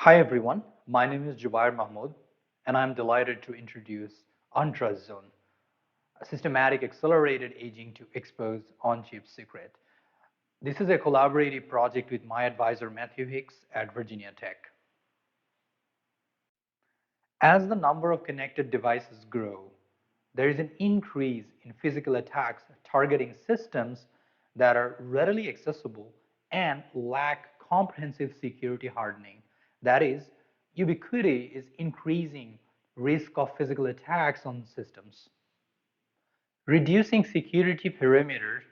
Hi everyone, my name is Jubayer Mahmod, and I'm delighted to introduce UnTrustZone, a systematic accelerated aging to expose on-chip secret. This is a collaborative project with my advisor Matthew Hicks at Virginia Tech. As the number of connected devices grow, there is an increase in physical attacks targeting systems that are readily accessible and lack comprehensive security hardening. That is, ubiquity is increasing risk of physical attacks on systems. Reducing security perimeters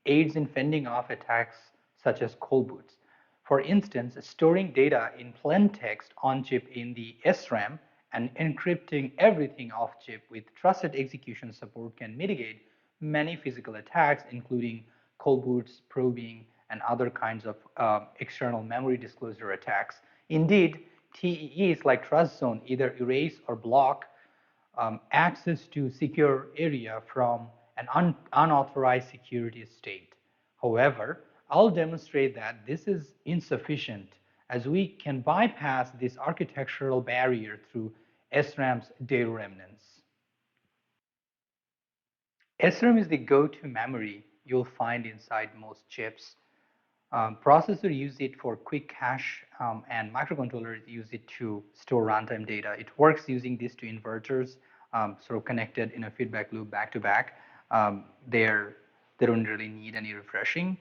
aids in fending off attacks such as cold boots. For instance, storing data in plain text on chip in the SRAM and encrypting everything off chip with trusted execution support can mitigate many physical attacks, including cold boots, probing, and other kinds of external memory disclosure attacks. Indeed, TEEs like TrustZone either erase or block access to secure area from an unauthorized security state. However, I'll demonstrate that this is insufficient as we can bypass this architectural barrier through SRAM's data remnants. SRAM is the go-to memory you'll find inside most chips. Processors use it for quick cache, and microcontrollers use it to store runtime data. It works using these two inverters, sort of connected in a feedback loop back to back. They don't really need any refreshing,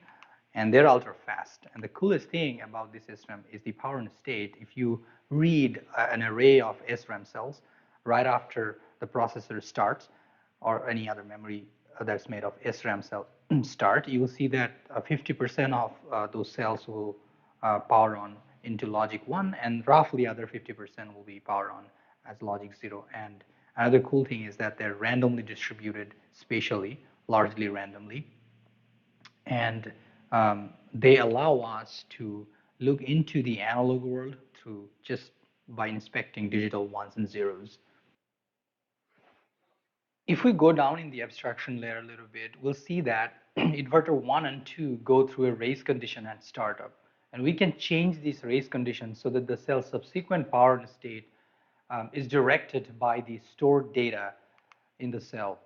and they're ultra fast. And the coolest thing about this SRAM is the power and state. If you read an array of SRAM cells right after the processor starts, or any other memory that's made of SRAM cell start, you will see that 50% of those cells will power on into logic 1, and roughly other 50% will be power on as logic 0. And another cool thing is that they're randomly distributed spatially, largely randomly, and they allow us to look into the analog world through just by inspecting digital ones and zeros. If we go down in the abstraction layer a little bit, we'll see that inverter 1 and 2 go through a race condition at startup. And we can change these race conditions so that the cell's subsequent power and state is directed by the stored data in the cell.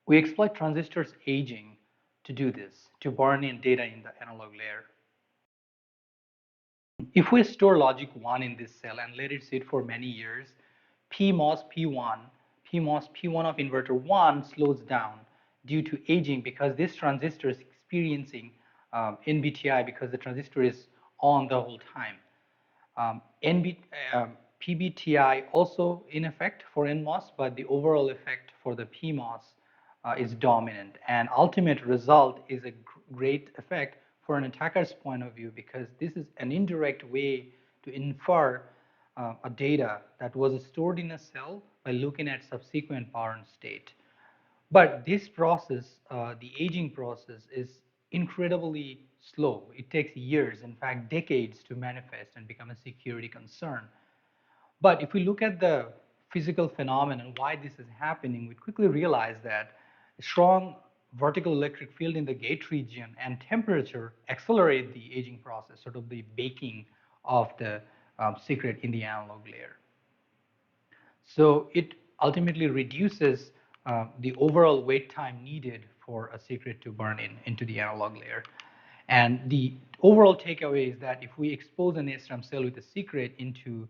We exploit transistors aging to do this, to burn in data in the analog layer. If we store logic 1 in this cell and let it sit for many years, PMOS P1 of inverter 1 slows down due to aging because this transistor is experiencing NBTI because the transistor is on the whole time. PBTI also in effect for NMOS, but the overall effect for the PMOS is dominant. And ultimate result is a great effect for an attacker's point of view because this is an indirect way to infer a data that was stored in a cell by looking at subsequent power and state. But this process, the aging process, is incredibly slow. It takes years, in fact, decades to manifest and become a security concern. But if we look at the physical phenomenon, why this is happening, we quickly realize that a strong vertical electric field in the gate region and temperature accelerate the aging process, sort of the baking of the secret in the analog layer. So it ultimately reduces the overall wait time needed for a secret to burn into the analog layer. And the overall takeaway is that if we expose an SRAM cell with a secret into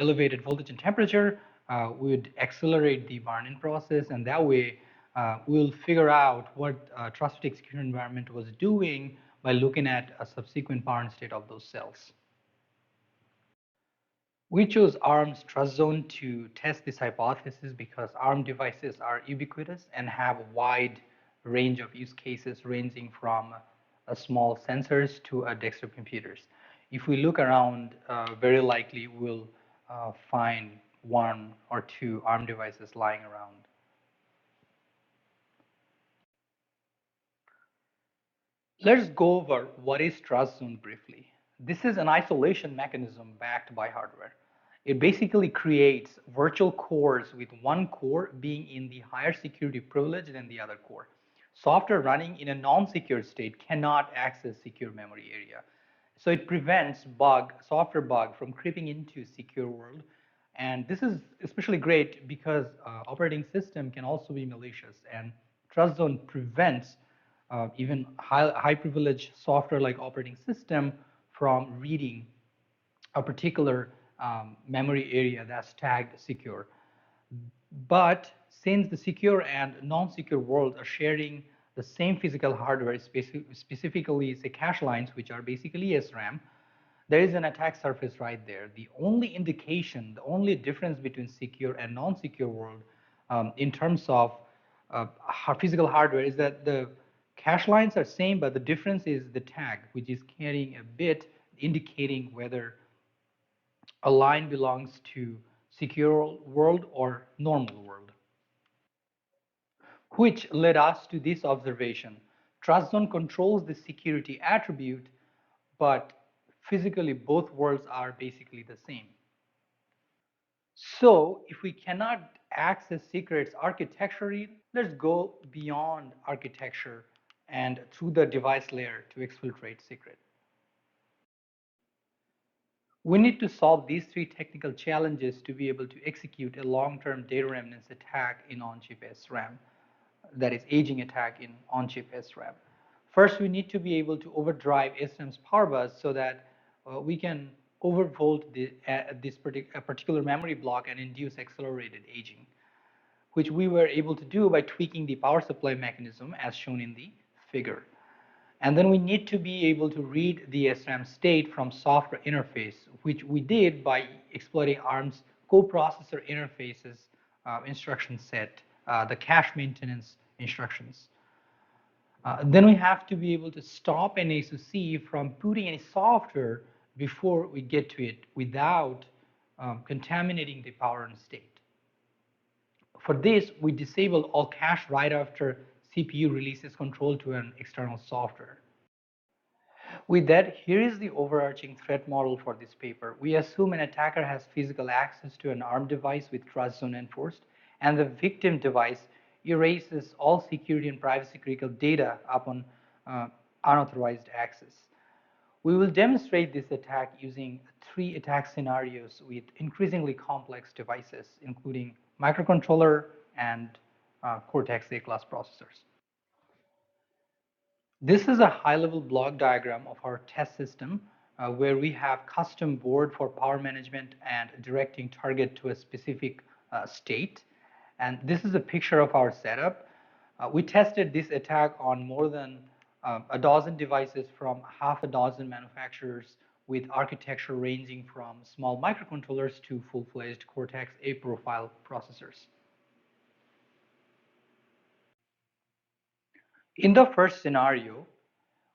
elevated voltage and temperature, we would accelerate the burn-in process, and that way we'll figure out what trusted execution environment was doing by looking at a subsequent power and state of those cells. We chose ARM's trust zone to test this hypothesis because ARM devices are ubiquitous and have a wide range of use cases ranging from small sensors to desktop computers. If we look around, very likely we'll find one or two ARM devices lying around. Let's go over what is trust zone briefly. This is an isolation mechanism backed by hardware. It basically creates virtual cores with one core being in the higher security privilege than the other core. Software running in a non-secure state cannot access secure memory area. So it prevents software bug from creeping into secure world. And this is especially great because operating system can also be malicious, and TrustZone prevents even high privilege software like operating system from reading a particular memory area that's tagged secure. But since the secure and non-secure world are sharing the same physical hardware, specifically say cache lines, which are basically SRAM, there is an attack surface right there. The only indication, the only difference between secure and non-secure world in terms of physical hardware is that the cache lines are same, but the difference is the tag, which is carrying a bit indicating whether a line belongs to secure world or normal world, which led us to this observation. TrustZone controls the security attribute, but physically both worlds are basically the same. So if we cannot access secrets architecturally, let's go beyond architecture and through the device layer to exfiltrate secret. We need to solve these three technical challenges to be able to execute a long-term data remnants attack in on-chip SRAM, that is aging attack in on-chip SRAM. First, we need to be able to overdrive SRAM's power bus so that we can overvolt this particular memory block and induce accelerated aging, which we were able to do by tweaking the power supply mechanism as shown in the figure. And then we need to be able to read the SRAM state from software interface, which we did by exploiting ARM's coprocessor interfaces instruction set, the cache maintenance instructions. Then we have to be able to stop an SoC from putting any software before we get to it without contaminating the power and state. For this, we disable all cache right after CPU releases control to an external software. With that, here is the overarching threat model for this paper. We assume an attacker has physical access to an ARM device with trust zone enforced, and the victim device erases all security and privacy critical data upon unauthorized access. We will demonstrate this attack using three attack scenarios with increasingly complex devices, including microcontroller and Cortex-A class processors. This is a high-level block diagram of our test system where we have custom board for power management and directing target to a specific state. And this is a picture of our setup. We tested this attack on more than a dozen devices from half a dozen manufacturers with architecture ranging from small microcontrollers to full-fledged Cortex-A profile processors. In the first scenario,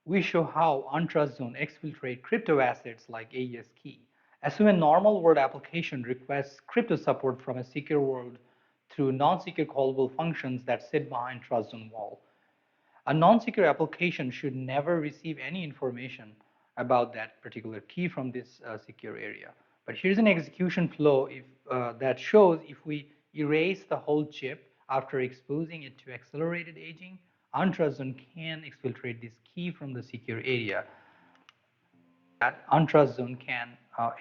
we show how UnTrustZone exfiltrate crypto assets like AES key. Assume a normal world application requests crypto support from a secure world through non-secure callable functions that sit behind TrustZone wall. A non-secure application should never receive any information about that particular key from this secure area. But here's an execution flow that shows if we erase the whole chip after exposing it to accelerated aging, UnTrustZone can exfiltrate this key from the secure area. That UnTrustZone can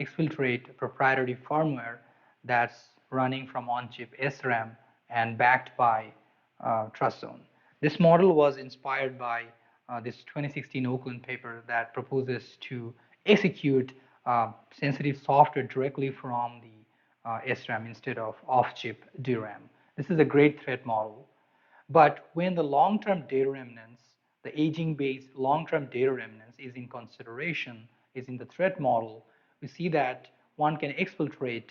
exfiltrate proprietary firmware that's running from on-chip SRAM and backed by TrustZone. This model was inspired by this 2016 Oakland paper that proposes to execute sensitive software directly from the SRAM instead of off-chip DRAM. This is a great threat model. But when the long-term data remnants, the aging-based long-term data remnants is in consideration, is in the threat model, we see that one can exfiltrate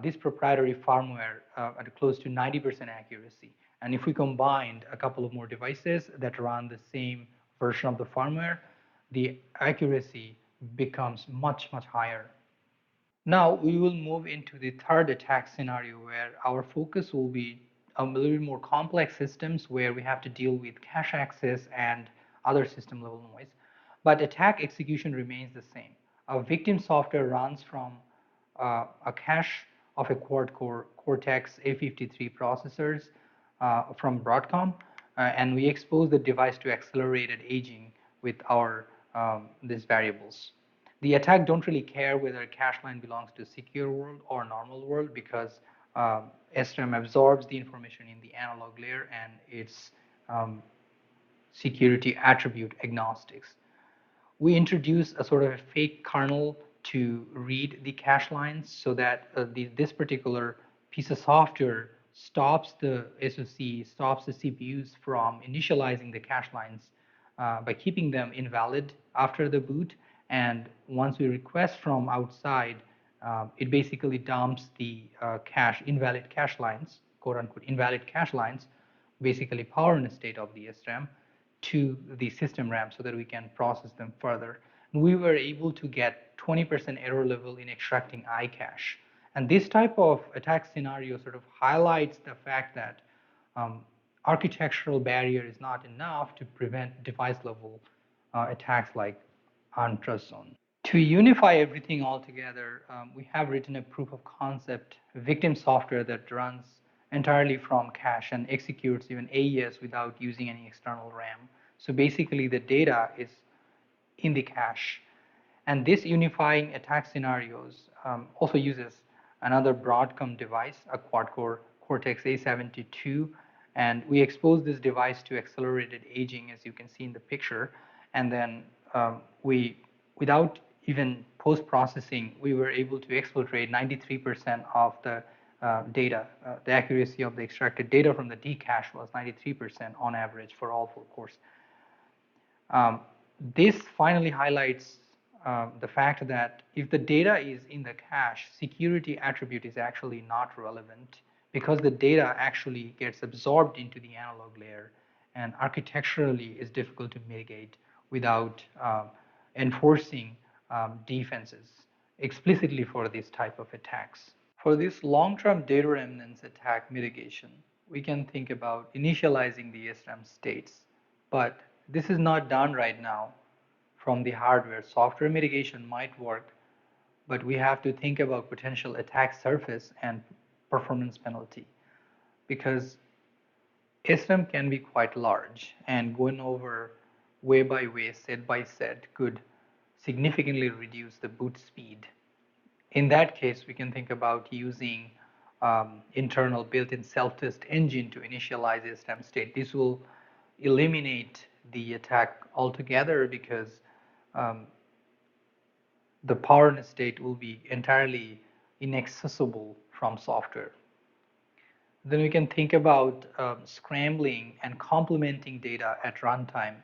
this proprietary firmware at close to 90% accuracy. And if we combined a couple of more devices that run the same version of the firmware, the accuracy becomes much, much higher. Now we will move into the third attack scenario where our focus will be a little bit more complex systems where we have to deal with cache access and other system level noise. But attack execution remains the same. Our victim software runs from a cache of a quad-core Cortex A53 processors from Broadcom, and we expose the device to accelerated aging with our these variables. The attack don't really care whether a cache line belongs to a secure world or normal world because SRAM absorbs the information in the analog layer and it's um, security attribute agnostics. We introduce a sort of a fake kernel to read the cache lines so that this particular piece of software stops the SoC, stops the CPUs from initializing the cache lines by keeping them invalid after the boot. And once we request from outside, it basically dumps the invalid cache lines, quote unquote, invalid cache lines, basically power in a state of the SRAM to the system RAM so that we can process them further. And we were able to get 20% error level in extracting iCache. And this type of attack scenario sort of highlights the fact that um, architectural barrier is not enough to prevent device level attacks like UnTrustZone. To unify everything all together, we have written a proof of concept victim software that runs entirely from cache and executes even AES without using any external RAM. So basically the data is in the cache. And this unifying attack scenarios also uses another Broadcom device, a quad-core Cortex A72, and we expose this device to accelerated aging, as you can see in the picture, and then without even post-processing, we were able to exfiltrate 93% of the data. The accuracy of the extracted data from the D cache was 93% on average for all 4 cores. Um, this finally highlights the fact that if the data is in the cache, security attribute is actually not relevant because the data actually gets absorbed into the analog layer and architecturally is difficult to mitigate without enforcing defenses explicitly for this type of attacks. For this long-term data remnants attack mitigation, we can think about initializing the SRAM states, but this is not done right now from the hardware. Software mitigation might work, but we have to think about potential attack surface and performance penalty because SRAM can be quite large and going over way by way, set by set could significantly reduce the boot speed. In that case, we can think about using internal built-in self-test engine to initialize a SRAM state. This will eliminate the attack altogether because um, the power in a state will be entirely inaccessible from software. Then we can think about scrambling and complementing data at runtime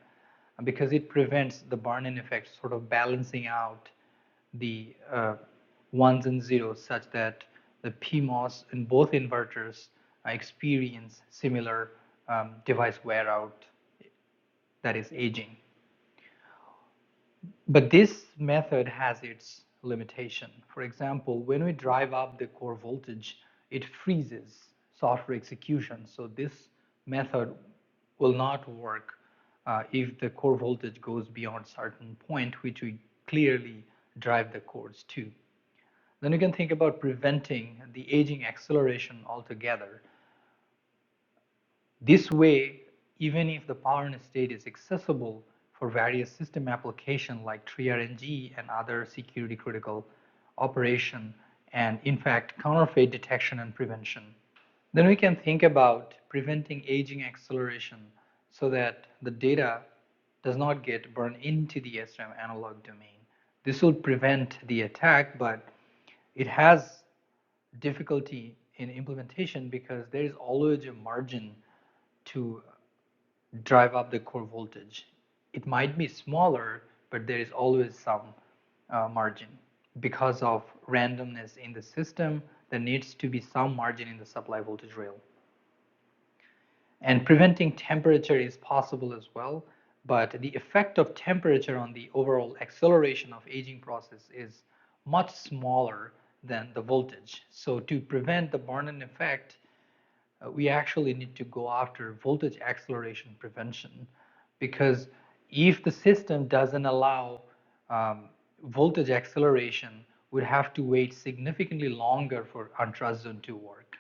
because it prevents the burn-in effect, sort of balancing out the ones and zeros such that the PMOS in both inverters experience similar device wear out, that is aging. But this method has its limitation. For example, when we drive up the core voltage, it freezes software execution. So this method will not work if the core voltage goes beyond certain point, which we clearly drive the cores to. Then you can think about preventing the aging acceleration altogether. This way, even if the power in a state is accessible for various system applications like TRNG and other security critical operation, and in fact, counterfeit detection and prevention. Then we can think about preventing aging acceleration so that the data does not get burned into the SRAM analog domain. This will prevent the attack, but it has difficulty in implementation because there is always a margin to drive up the core voltage. It might be smaller, but there is always some margin. Because of randomness in the system, there needs to be some margin in the supply voltage rail. And preventing temperature is possible as well, but the effect of temperature on the overall acceleration of aging process is much smaller than the voltage. So to prevent the burn-in effect, we actually need to go after voltage acceleration prevention because if the system doesn't allow voltage acceleration, we'd have to wait significantly longer for UnTrustZone to work.